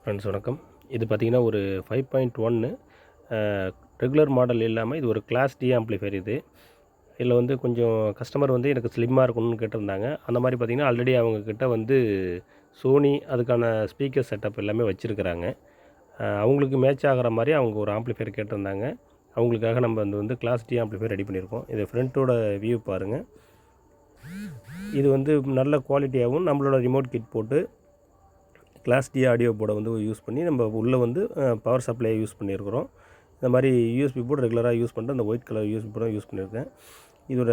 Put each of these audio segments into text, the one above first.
Friends வணக்கம். இது பார்த்திங்கன்னா ஒரு 5.1 ரெகுலர் மாடல் இல்லாமல் இது ஒரு கிளாஸ் டி ஆம்ப்ளிஃபையர் இது. இதில் வந்து கொஞ்சம் கஸ்டமர் வந்து எனக்கு ஸ்லிம்மாக இருக்கணும்னு கேட்டிருந்தாங்க. அந்த மாதிரி பார்த்திங்கன்னா ஆல்ரெடி அவங்கக்கிட்ட வந்து சோனி அதுக்கான ஸ்பீக்கர் செட்டப் எல்லாமே வச்சுருக்கிறாங்க. அவங்களுக்கு மேட்ச் ஆகிற மாதிரி அவங்க ஒரு ஆம்ப்ளிஃபையர் கேட்டிருந்தாங்க. அவங்களுக்காக நம்ம வந்து கிளாஸ் டி ஆம்ப்ளிஃபையர் ரெடி பண்ணியிருக்கோம். இது ஃப்ரண்ட்டோட வியூ பாருங்கள். இது வந்து நல்ல குவாலிட்டியாகவும் நம்மளோட ரிமோட் கிட் போட்டு கிளாஸ் டி ஆடியோ போர்டை வந்து யூஸ் பண்ணி நம்ம உள்ளே வந்து பவர் சப்ளை யூஸ் பண்ணியிருக்கிறோம். இந்த மாதிரி யூஎஸ்பி போர்டு ரெகுலராக யூஸ் பண்ணிட்டு அந்த ஒயிட் கலர் யூஎஸ்பி போர்டும் யூஸ் பண்ணியிருக்கேன். இதோட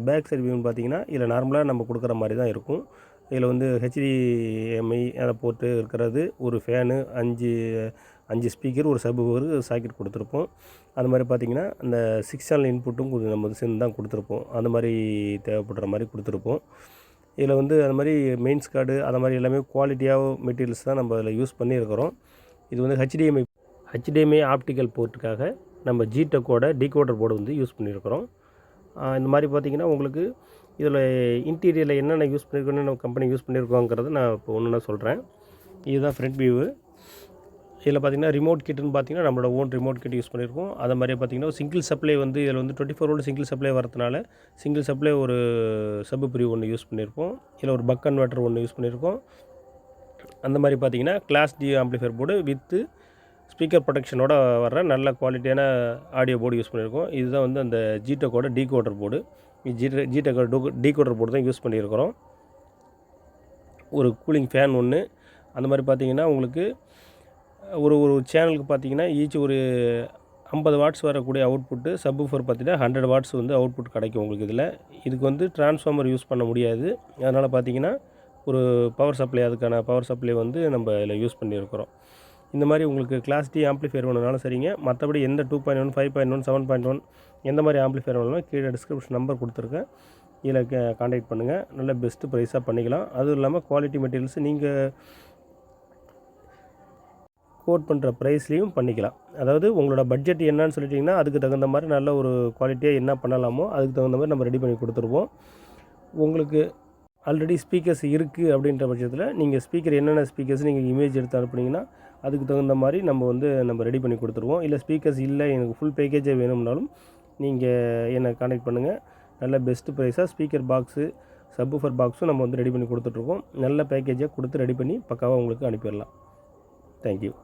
பேக் சைடு வியூன்னு பார்த்தீங்கன்னா இதில் நார்மலாக நம்ம கொடுக்குற மாதிரி தான் இருக்கும். இதில் வந்து HDMI அதை போட்டு இருக்கிறது, ஒரு ஃபேனு, 5 ஸ்பீக்கர், ஒரு சப்வூஃபர் சாக்கெட் கொடுத்துருப்போம். அது மாதிரி பார்த்திங்கன்னா அந்த 6 சேனல் இன்புட்டும் கொஞ்சம் நம்ம சேர்ந்து தான் கொடுத்துருப்போம். அந்த மாதிரி தேவைப்படுற மாதிரி கொடுத்துருப்போம். இதில் வந்து அது மாதிரி மெயின்ஸ் கார்டு அது மாதிரி எல்லாமே குவாலிட்டியாக மெட்டீரியல்ஸ் தான் நம்ம அதில் யூஸ் பண்ணியிருக்கிறோம். இது வந்து HDMI ஆப்டிக்கல் போர்ட்டுக்காக நம்ம ஜிடெக்கோட டிகோடர் போர்டு வந்து யூஸ் பண்ணியிருக்கிறோம். இந்த மாதிரி பார்த்திங்கன்னா உங்களுக்கு இதில் இன்டீரியரில் என்னென்ன யூஸ் பண்ணியிருக்கோன்னு நம்ம கம்பெனி யூஸ் பண்ணியிருக்கோங்கிறத நான் இப்போ ஒன்று சொல்கிறேன். இதுதான் ஃப்ரண்ட் வியூவு. இதில் பார்த்திங்கன்னா ரிமோட் கிட்டுன்னு பார்த்திங்கன்னா நம்மளோட ஓன் ரிமோட் கிட் யூஸ் பண்ணியிருக்கோம். அதை மாதிரி பார்த்திங்கன்னா சிங்கிள் சப்ளை வந்து இதில் வந்து 24 வோல்ட் சிங்கிள் சப்ளை வரதுனால சிங்கிள் சப்ளை ஒரு சப் பிரிவு ஒன்று யூஸ் பண்ணியிருப்போம். இதில் ஒரு பக் கன்வெர்ட்டர் ஒன்று யூஸ் பண்ணியிருக்கோம். அந்த மாதிரி பார்த்திங்கன்னா class D amplifier board with speaker ப்ரொடெக்ஷனோட வர்ற நல்ல குவாலிட்டியான ஆடியோ போர்டு யூஸ் பண்ணியிருக்கோம். இதுதான் வந்து அந்த ஜிடெக்கோட டிகோடர் போர்டு. ஜிடெக்கோட டிகோடர் போர்டு தான் யூஸ் பண்ணியிருக்கிறோம். ஒரு கூலிங் ஃபேன் ஒன்று. அந்த மாதிரி பார்த்திங்கன்னா உங்களுக்கு ஒரு சேனலுக்கு பார்த்திங்கன்னா ஈச் ஒரு 50 வாட்ஸ் வரக்கூடிய அவுட்புட்டு, சப்வூஃபர் பார்த்திங்கன்னா 100 வாட்ஸ் வந்து அவுட்புட் கிடைக்கும் உங்களுக்கு இதில். இதுக்கு வந்து டிரான்ஸ்ஃபார்மர் யூஸ் பண்ண முடியாது. அதனால் பார்த்திங்கன்னா ஒரு பவர் சப்ளை, அதுக்கான பவர் சப்ளை வந்து நம்ம இதில் யூஸ் பண்ணியிருக்கிறோம். இந்த மாதிரி உங்களுக்கு கிளாஸ் டி ஆம்ப்ளிஃபையர் வேணுனாலும் சரிங்க. மற்றபடி எந்த 2.1, 5.1, 7.1 எந்த மாதிரி ஆம்ப்ளிஃபையர் வேணுனாலும் கீழே டிஸ்கிரிப்ஷன் நம்பர் கொடுத்துருக்கேன். இதில் கான்டாக்ட் பண்ணுங்கள். நல்ல பெஸ்ட்டு ப்ரைஸாக பண்ணிக்கலாம். அதுவும் இல்லாமல் குவாலிட்டி மெட்டீரியல்ஸ் நீங்கள் கோட் பண்ணுற ப்ரைஸ்லேயும் பண்ணிக்கலாம். அதாவது உங்களோட பட்ஜெட் என்னன்னு சொல்லிட்டிங்கன்னா அதுக்கு தகுந்த மாதிரி நல்ல ஒரு குவாலிட்டியாக என்ன பண்ணலாமோ அதுக்கு தகுந்த மாதிரி நம்ம ரெடி பண்ணி கொடுத்துருவோம். உங்களுக்கு ஆல்ரெடி ஸ்பீக்கர்ஸ் இருக்குது அப்படின்ற பட்சத்தில் நீங்கள் ஸ்பீக்கர் என்னென்ன ஸ்பீக்கர்ஸ் நீங்கள் இமேஜ் எடுத்து அனுப்புனீங்கன்னா அதுக்கு தகுந்த மாதிரி நம்ம ரெடி பண்ணி கொடுத்துருவோம். இல்லை ஸ்பீக்கர்ஸ் இல்லை எனக்கு ஃபுல் பேக்கேஜே வேணும்னாலும் நீங்கள் என்னை கான்டாக்ட் பண்ணுங்கள். நல்ல பெஸ்ட்டு ப்ரைஸாக ஸ்பீக்கர் பாக்ஸு, சப்வூஃபர் பாக்ஸும் நம்ம வந்து ரெடி பண்ணி கொடுத்துட்ருக்கோம். நல்ல பேக்கேஜாக கொடுத்து ரெடி பண்ணி பக்காவாக உங்களுக்கு அனுப்பிடலாம். தேங்க்யூ.